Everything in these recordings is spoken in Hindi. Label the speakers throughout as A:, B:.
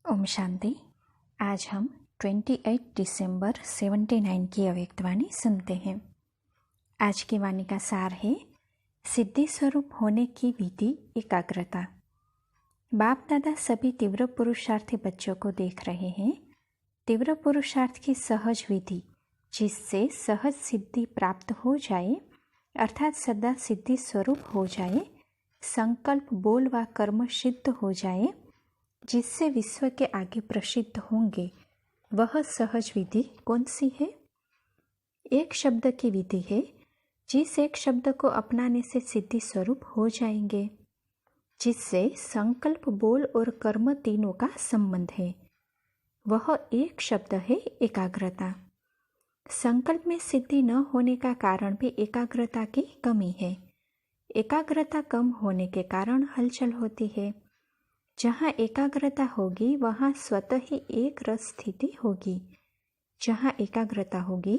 A: ओम शांति। आज हम 28 दिसंबर 79 की अव्यक्त वाणी सुनते हैं। आज की वाणी का सार है सिद्धि स्वरूप होने की विधि एकाग्रता। बाप दादा सभी तीव्र पुरुषार्थी बच्चों को देख रहे हैं। तीव्र पुरुषार्थ की सहज विधि जिससे सहज सिद्धि प्राप्त हो जाए अर्थात सदा सिद्धि स्वरूप हो जाए, संकल्प बोल व कर्म सिद्ध हो जाए जिससे विश्व के आगे प्रसिद्ध होंगे, वह सहज विधि कौन सी है? एक शब्द की विधि है जिस एक शब्द को अपनाने से सिद्धि स्वरूप हो जाएंगे, जिससे संकल्प बोल और कर्म तीनों का संबंध है। वह एक शब्द है एकाग्रता। संकल्प में सिद्धि न होने का कारण भी एकाग्रता की कमी है। एकाग्रता कम होने के कारण हलचल होती है। जहाँ एकाग्रता होगी वहाँ स्वतः ही एक रस स्थिति होगी। जहाँ एकाग्रता होगी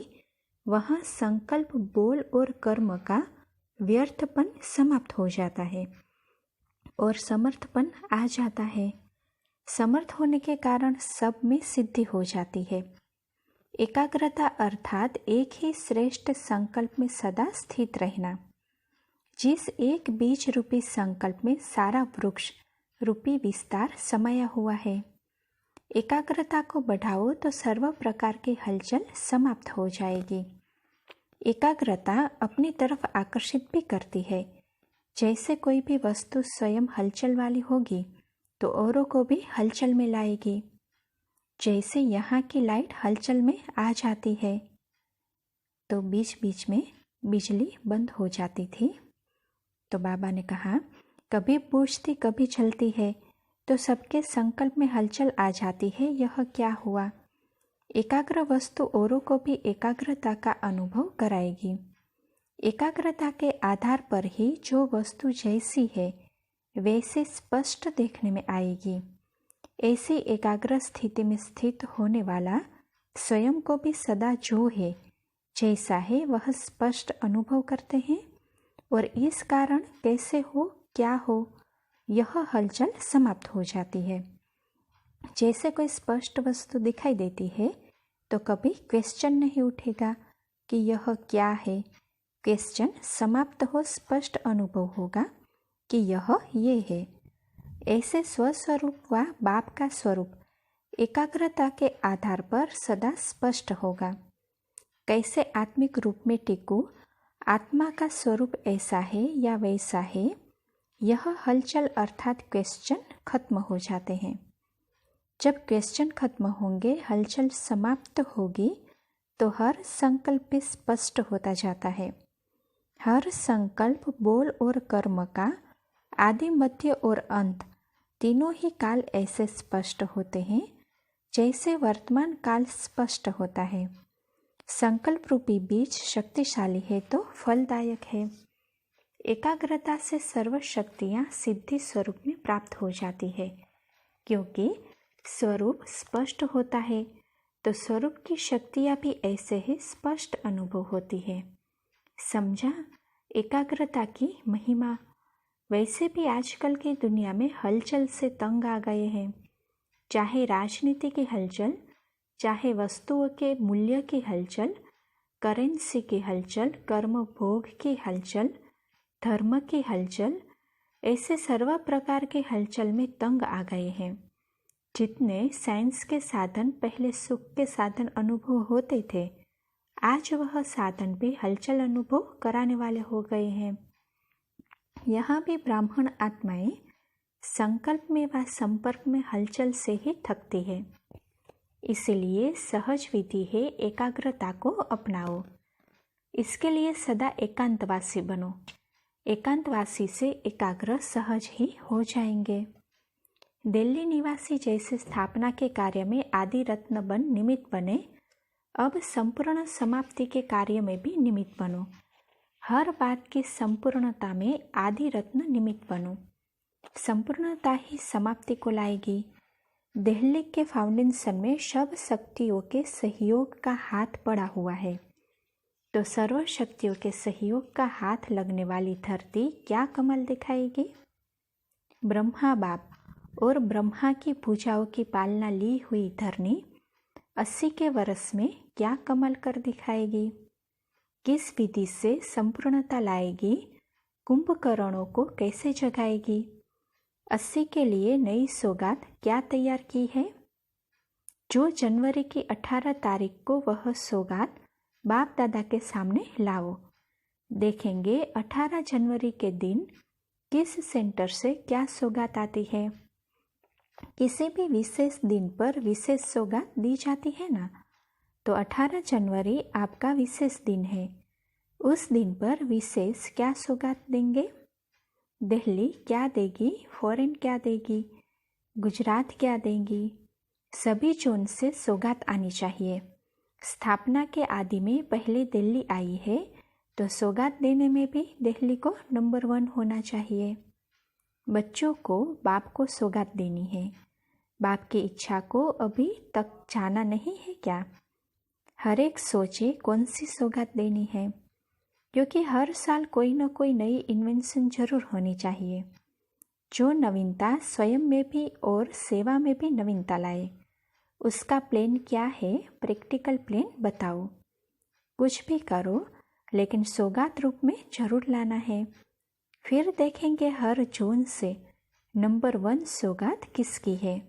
A: वहाँ संकल्प बोल और कर्म का व्यर्थपन समाप्त हो जाता है और समर्थपन आ जाता है। समर्थ होने के कारण सब में सिद्धि हो जाती है। एकाग्रता अर्थात एक ही श्रेष्ठ संकल्प में सदा स्थित रहना। जिस एक बीज रूपी संकल्प में सारा वृक्ष रूपी विस्तार समाया हुआ है। एकाग्रता को बढ़ाओ तो सर्व प्रकार की हलचल समाप्त हो जाएगी। एकाग्रता अपनी तरफ आकर्षित भी करती है। जैसे कोई भी वस्तु स्वयं हलचल वाली होगी तो औरों को भी हलचल में लाएगी। जैसे यहाँ की लाइट हलचल में आ जाती है तो बीच बीच में बिजली बंद हो जाती थी, तो बाबा ने कहा कभी बुझती कभी जलती है तो सबके संकल्प में हलचल आ जाती है। यह क्या हुआ? एकाग्र वस्तु औरों को भी एकाग्रता का अनुभव कराएगी। एकाग्रता के आधार पर ही जो वस्तु जैसी है वैसे स्पष्ट देखने में आएगी। ऐसी एकाग्र स्थिति में स्थित होने वाला स्वयं को भी सदा जो है जैसा है वह स्पष्ट अनुभव करते हैं और इस कारण कैसे हो क्या हो यह हलचल समाप्त हो जाती है। जैसे कोई स्पष्ट वस्तु दिखाई देती है तो कभी क्वेश्चन नहीं उठेगा कि यह क्या है। क्वेश्चन समाप्त हो स्पष्ट अनुभव होगा कि यह ये है। ऐसे स्वस्वरूप व बाप का स्वरूप एकाग्रता के आधार पर सदा स्पष्ट होगा। कैसे आत्मिक रूप में टिकूं, आत्मा का स्वरूप ऐसा है या वैसा है, यह हलचल अर्थात क्वेश्चन खत्म हो जाते हैं। जब क्वेश्चन खत्म होंगे, हलचल समाप्त होगी तो हर संकल्प भी स्पष्ट होता जाता है। हर संकल्प बोल और कर्म का आदि मध्य और अंत तीनों ही काल ऐसे स्पष्ट होते हैं जैसे वर्तमान काल स्पष्ट होता है। संकल्प रूपी बीज शक्तिशाली है तो फलदायक है। एकाग्रता से सर्व शक्तियाँ सिद्धि स्वरूप में प्राप्त हो जाती है। क्योंकि स्वरूप स्पष्ट होता है तो स्वरूप की शक्तियाँ भी ऐसे ही स्पष्ट अनुभव होती है। समझा एकाग्रता की महिमा? वैसे भी आजकल की दुनिया में हलचल से तंग आ गए हैं। चाहे राजनीति की हलचल, चाहे वस्तुओं के मूल्य की हलचल, करेंसी की हलचल, कर्म भोग की हलचल, धर्म की हलचल, ऐसे सर्व प्रकार के हलचल में तंग आ गए हैं। जितने साइंस के साधन पहले सुख के साधन अनुभव होते थे, आज वह साधन भी हलचल अनुभव कराने वाले हो गए हैं। यहाँ भी ब्राह्मण आत्माएं संकल्प में व संपर्क में हलचल से ही थकती है। इसलिए सहज विधि है एकाग्रता को अपनाओ। इसके लिए सदा एकांतवासी बनो। एकांतवासी से एकाग्र सहज ही हो जाएंगे। दिल्ली निवासी जैसे स्थापना के कार्य में आदि रत्न बन निमित्त बने, अब संपूर्ण समाप्ति के कार्य में भी निमित्त बनो। हर बात की संपूर्णता में आदि रत्न निमित्त बनो। संपूर्णता ही समाप्ति को लाएगी। दिल्ली के फाउंडेशन में सब शक्तियों के सहयोग का हाथ पड़ा हुआ है, तो सर्व शक्तियों के सहयोग का हाथ लगने वाली धरती क्या कमल दिखाएगी। ब्रह्मा बाप और ब्रह्मा की पूजाओं की पालना ली हुई धरनी 80 के वर्ष में क्या कमाल कर दिखाएगी? किस विधि से संपूर्णता लाएगी? कुंभकर्णों को कैसे जगाएगी? 80 के लिए नई सौगात क्या तैयार की है? जो जनवरी की 18 तारीख को वह सौगात बाप दादा के सामने लाओ। देखेंगे 18 जनवरी के दिन किस सेंटर से क्या सौगात आती है। किसी भी विशेष दिन पर विशेष सौगात दी जाती है ना, तो 18 जनवरी आपका विशेष दिन है। उस दिन पर विशेष क्या सौगात देंगे? दिल्ली क्या देगी, फॉरेन क्या देगी, गुजरात क्या देगी? सभी जोन से सौगात आनी चाहिए। स्थापना के आदि में पहले दिल्ली आई है, तो सौगात देने में भी दिल्ली को नंबर 1 होना चाहिए। बच्चों को बाप को सौगात देनी है। बाप की इच्छा को अभी तक जाना नहीं है क्या? हर एक सोचे कौन सी सौगात देनी है, क्योंकि हर साल कोई न कोई नई इन्वेंशन जरूर होनी चाहिए, जो नवीनता स्वयं में भी और सेवा में भी नवीनता लाए। उसका प्लान क्या है? प्रैक्टिकल प्लान बताओ। कुछ भी करो, लेकिन सौगात रूप में जरूर लाना है। फिर देखेंगे हर जोन से नंबर 1 सौगात किसकी है।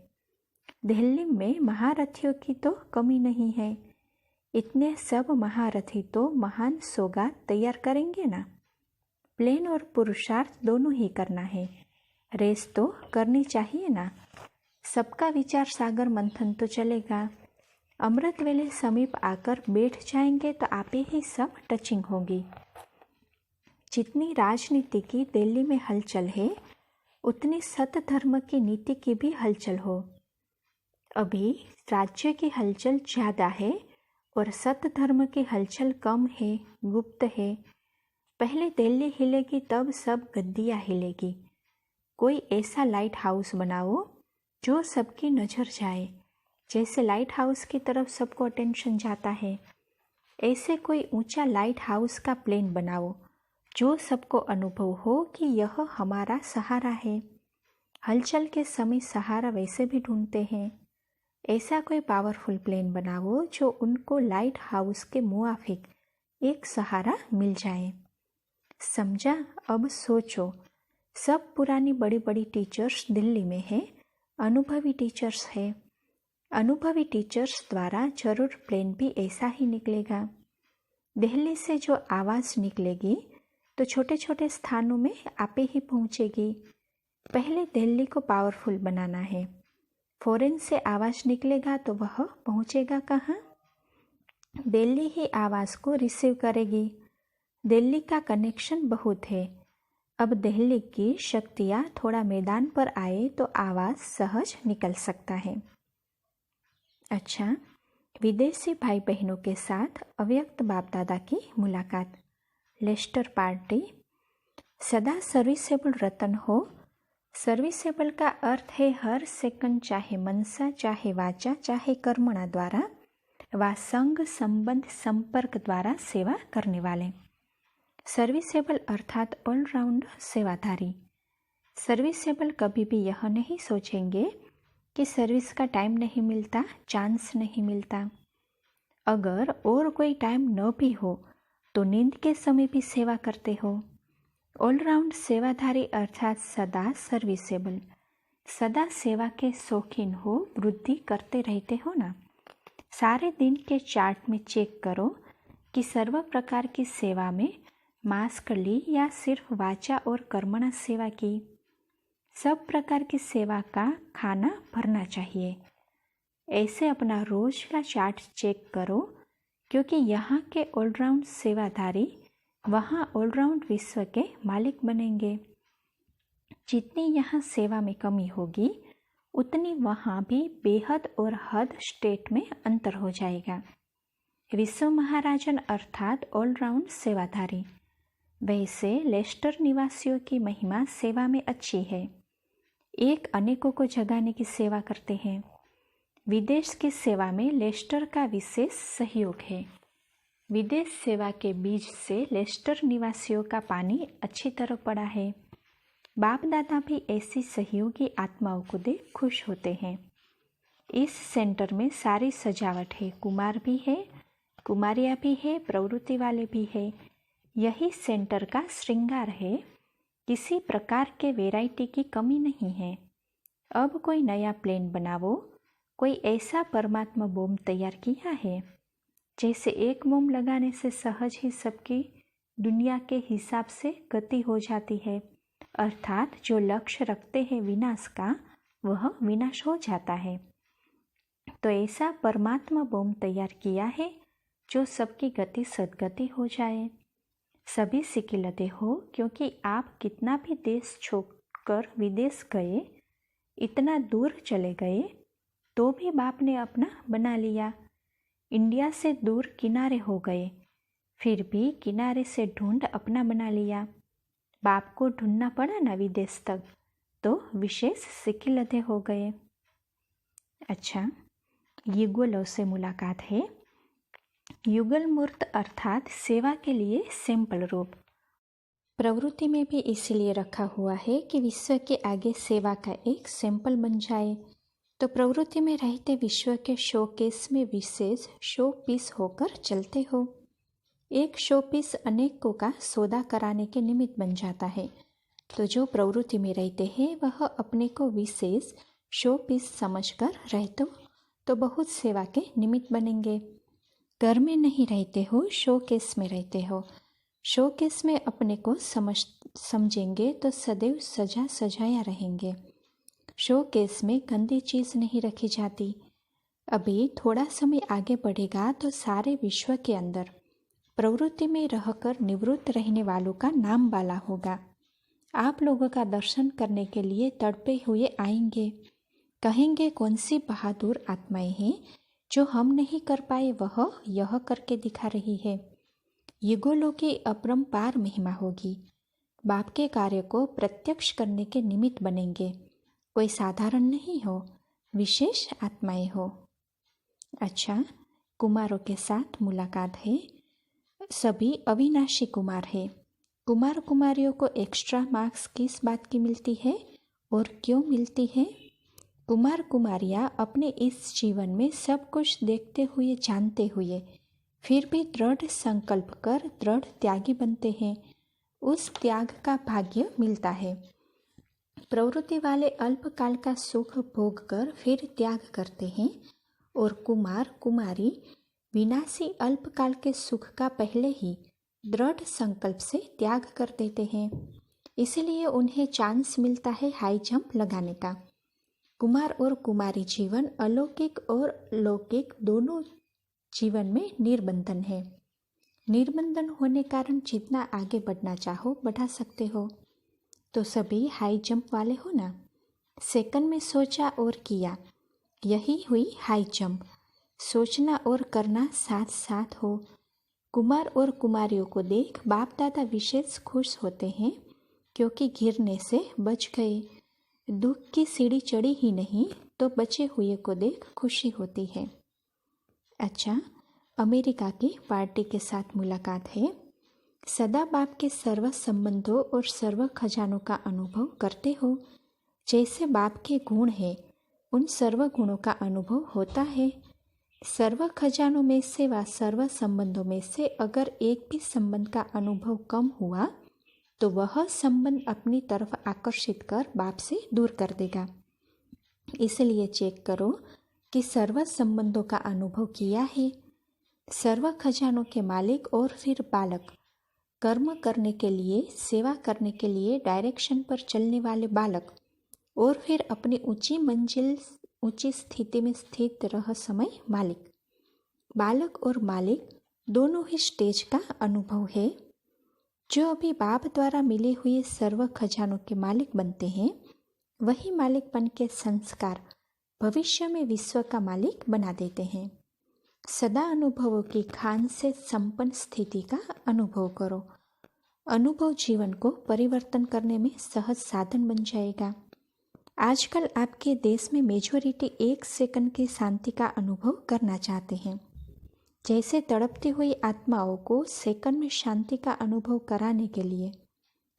A: दिल्ली में महारथियों की तो कमी नहीं है। इतने सब महारथी तो महान सौगात तैयार करेंगे ना। प्लान और पुरुषार्थ दोनों ही करना है। रेस तो करनी चाहिए ना। सबका विचार सागर मंथन तो चलेगा। अमृत वेले समीप आकर बैठ जाएंगे तो आप ही सब टचिंग होगी। जितनी राजनीति की दिल्ली में हलचल है, उतनी सत धर्म की नीति की भी हलचल हो। अभी राज्य की हलचल ज़्यादा है और सत धर्म की हलचल कम है, गुप्त है। पहले दिल्ली हिलेगी, तब सब गद्दियाँ हिलेगी। कोई ऐसा लाइट हाउस बनाओ जो सबकी नज़र जाए। जैसे लाइट हाउस की तरफ सबको अटेंशन जाता है, ऐसे कोई ऊंचा लाइट हाउस का प्लान बनाओ जो सबको अनुभव हो कि यह हमारा सहारा है। हलचल के समय सहारा वैसे भी ढूंढते हैं। ऐसा कोई पावरफुल प्लान बनाओ जो उनको लाइट हाउस के मुआफिक एक सहारा मिल जाए। समझा? अब सोचो, सब पुरानी बड़ी बड़ी टीचर्स दिल्ली में है, अनुभवी टीचर्स है। अनुभवी टीचर्स द्वारा जरूर प्लान भी ऐसा ही निकलेगा। दिल्ली से जो आवाज़ निकलेगी तो छोटे छोटे स्थानों में आपे ही पहुंचेगी। पहले दिल्ली को पावरफुल बनाना है। फॉरेन से आवाज़ निकलेगा तो वह पहुंचेगा कहाँ? दिल्ली ही आवाज़ को रिसीव करेगी। दिल्ली का कनेक्शन बहुत है। अब दिल्ली की शक्तियाँ थोड़ा मैदान पर आए तो आवाज़ सहज निकल सकता है। अच्छा, विदेशी भाई बहनों के साथ अव्यक्त बाप दादा की मुलाकात। लेस्टर पार्टी। सदा सर्विसेबल रतन हो। सर्विसेबल का अर्थ है हर सेकंड, चाहे मनसा, चाहे वाचा, चाहे कर्मणा द्वारा व संग संबंध संपर्क द्वारा सेवा करने वाले। सर्विसेबल अर्थात ऑलराउंड सेवाधारी। सर्विसेबल कभी भी यह नहीं सोचेंगे कि सर्विस का टाइम नहीं मिलता, चांस नहीं मिलता। अगर और कोई टाइम न भी हो तो नींद के समय भी सेवा करते हो। ऑलराउंड सेवाधारी अर्थात सदा सर्विसेबल। सदा सेवा के शौकीन हो, वृद्धि करते रहते हो ना। सारे दिन के चार्ट में चेक करो कि सर्व प्रकार की सेवा में मास्क ली या सिर्फ वाचा और कर्मणा सेवा की। सब प्रकार की सेवा का खाना भरना चाहिए। ऐसे अपना रोज का चार्ट चेक करो, क्योंकि यहाँ के ऑलराउंड सेवाधारी वहाँ ऑलराउंड विश्व के मालिक बनेंगे। जितनी यहाँ सेवा में कमी होगी, उतनी वहाँ भी बेहद और हद स्टेट में अंतर हो जाएगा। विश्व महाराजन अर्थात ऑलराउंड सेवाधारी। वैसे लेस्टर निवासियों की महिमा सेवा में अच्छी है। एक अनेकों को जगाने की सेवा करते हैं। विदेश की सेवा में लेस्टर का विशेष सहयोग है। विदेश सेवा के बीज से लेस्टर निवासियों का पानी अच्छी तरह पड़ा है। बाप दादा भी ऐसी सहयोगी आत्माओं को देख खुश होते हैं। इस सेंटर में सारी सजावट है, कुमार भी है, कुमारियाँ भी है, प्रवृत्ति वाले भी है। यही सेंटर का श्रृंगार है। किसी प्रकार के वैरायटी की कमी नहीं है। अब कोई नया प्लेन बनावो, कोई ऐसा परमात्मा बोम तैयार किया है जैसे एक मोम लगाने से सहज ही सबकी दुनिया के हिसाब से गति हो जाती है, अर्थात जो लक्ष्य रखते हैं विनाश का, वह विनाश हो जाता है। तो ऐसा परमात्मा बोम तैयार किया है जो सबकी गति सदगति हो जाए। सभी सिकिलते हो, क्योंकि आप कितना भी देश छोड़कर विदेश गए, इतना दूर चले गए, तो भी बाप ने अपना बना लिया। इंडिया से दूर किनारे हो गए, फिर भी किनारे से ढूंढ अपना बना लिया। बाप को ढूंढना पड़ा ना विदेश तक, तो विशेष सिकिलते हो गए। अच्छा, युगलों से मुलाकात है। युगल मूर्त अर्थात सेवा के लिए सैंपल रूप। प्रवृत्ति में भी इसलिए रखा हुआ है कि विश्व के आगे सेवा का एक सैंपल बन जाए। तो प्रवृत्ति में रहते विश्व के शोकेस में विशेष शो पीस होकर चलते हो। एक शो पीस अनेकों का सौदा कराने के निमित्त बन जाता है। तो जो प्रवृत्ति में रहते हैं वह अपने को विशेष शो पीस समझकर रहते हो तो बहुत सेवा के निमित्त बनेंगे। घर में नहीं रहते हो, शोकेस में रहते हो। शोकेस में अपने को समझेंगे तो सदैव सजा सजाया रहेंगे। शोकेस में गंदी चीज़ नहीं रखी जाती। अभी थोड़ा समय आगे बढ़ेगा तो सारे विश्व के अंदर प्रवृत्ति में रहकर निवृत्त रहने वालों का नाम वाला होगा। आप लोगों का दर्शन करने के लिए तड़पे हुए आएंगे, कहेंगे कौन सी बहादुर आत्माएं हैं जो हम नहीं कर पाए, वह यह करके दिखा रही है। युगों की अपरंपार महिमा होगी। बाप के कार्य को प्रत्यक्ष करने के निमित्त बनेंगे। कोई साधारण नहीं हो, विशेष आत्माएं हो। अच्छा, कुमारों के साथ मुलाकात है। सभी अविनाशी कुमार है। कुमार कुमारियों को एक्स्ट्रा मार्क्स किस बात की मिलती है और क्यों मिलती है? कुमार कुमारियाँ अपने इस जीवन में सब कुछ देखते हुए जानते हुए फिर भी दृढ़ संकल्प कर दृढ़ त्यागी बनते हैं। उस त्याग का भाग्य मिलता है। प्रवृत्ति वाले अल्पकाल का सुख भोग कर फिर त्याग करते हैं और कुमार कुमारी विनाशी अल्पकाल के सुख का पहले ही दृढ़ संकल्प से त्याग कर देते हैं। इसलिए उन्हें चांस मिलता है हाई जंप लगाने का। कुमार और कुमारी जीवन अलौकिक और लौकिक दोनों जीवन में निर्बंधन है। निर्बंधन होने कारण जितना आगे बढ़ना चाहो बढ़ा सकते हो। तो सभी हाई जंप वाले हो ना। सेकंड में सोचा और किया, यही हुई हाई जंप। सोचना और करना साथ साथ हो। कुमार और कुमारियों को देख बाप दादा विशेष खुश होते हैं, क्योंकि गिरने से बच गए। दुख की सीढ़ी चढ़ी ही नहीं तो बचे हुए को देख खुशी होती है। अच्छा, अमेरिका की पार्टी के साथ मुलाकात है। सदा बाप के सर्व संबंधों और सर्व खजानों का अनुभव करते हो। जैसे बाप के गुण हैं, उन सर्व गुणों का अनुभव होता है। सर्व खजानों में से व सर्व संबंधों में से अगर एक भी संबंध का अनुभव कम हुआ तो वह संबंध अपनी तरफ आकर्षित कर बाप से दूर कर देगा। इसलिए चेक करो कि सर्व संबंधों का अनुभव किया है। सर्व खजानों के मालिक और फिर बालक, कर्म करने के लिए, सेवा करने के लिए डायरेक्शन पर चलने वाले बालक, और फिर अपनी ऊंची मंजिल ऊंची स्थिति में स्थित रहस्यमय मालिक। बालक और मालिक दोनों ही स्टेज का अनुभव है। जो अभी बाप द्वारा मिले हुए सर्व खजानों के मालिक बनते हैं, वही मालिकपन के संस्कार भविष्य में विश्व का मालिक बना देते हैं। सदा अनुभवों की खान से संपन्न स्थिति का अनुभव करो। अनुभव जीवन को परिवर्तन करने में सहज साधन बन जाएगा। आजकल आपके देश में मेजॉरिटी 1 सेकंड की शांति का अनुभव करना चाहते हैं। जैसे तड़पती हुई आत्माओं को सेकंड में शांति का अनुभव कराने के लिए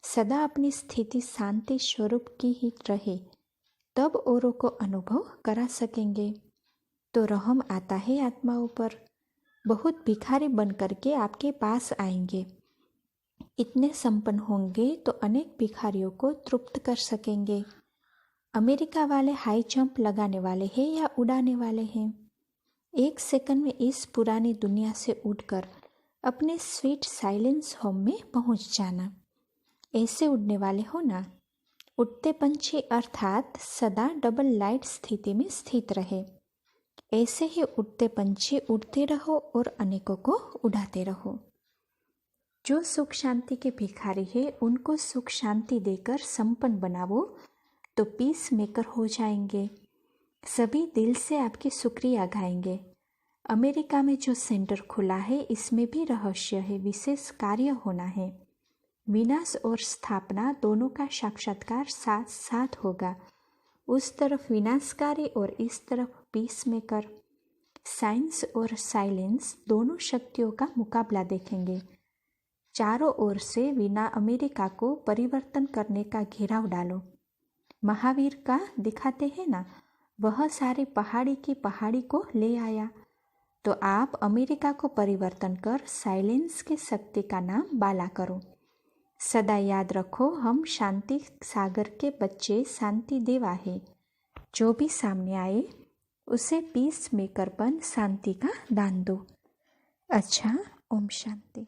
A: सदा अपनी स्थिति शांति स्वरूप की ही रहे, तब औरों को अनुभव करा सकेंगे। तो रहम आता है आत्माओं पर। बहुत भिखारी बन करके आपके पास आएंगे। इतने संपन्न होंगे तो अनेक भिखारियों को तृप्त कर सकेंगे। अमेरिका वाले हाई जंप लगाने वाले हैं या उड़ाने वाले हैं? 1 सेकंड में इस पुरानी दुनिया से उड़कर अपने स्वीट साइलेंस होम में पहुंच जाना। ऐसे उड़ने वाले हो ना। उड़ते पंछी अर्थात सदा डबल लाइट स्थिति में स्थित रहे। ऐसे ही उड़ते पंछी उड़ते रहो और अनेकों को उड़ाते रहो। जो सुख शांति के भिखारी है उनको सुख शांति देकर संपन्न बनावो तो पीस मेकर हो जाएंगे। सभी दिल से आपकी शुक्रिया गाएंगे। अमेरिका में जो सेंटर खुला है इसमें भी रहस्य है, विशेष कार्य होना है। विनाश और स्थापना दोनों का साक्षात्कार साथ साथ होगा। उस तरफ विनाशकारी और इस तरफ पीस मेकर। साइंस और साइलेंस दोनों शक्तियों का मुकाबला देखेंगे। चारों ओर से विना अमेरिका को परिवर्तन करने का घेराव डालो। महावीर का दिखाते हैं ना, वह सारी पहाड़ी की पहाड़ी को ले आया। तो आप अमेरिका को परिवर्तन कर साइलेंस की शक्ति का नाम बाला करो। सदा याद रखो, हम शांति सागर के बच्चे शांति देवा है। जो भी सामने आए उसे पीस मेकरपन शांति का दान दो। अच्छा, ओम शांति।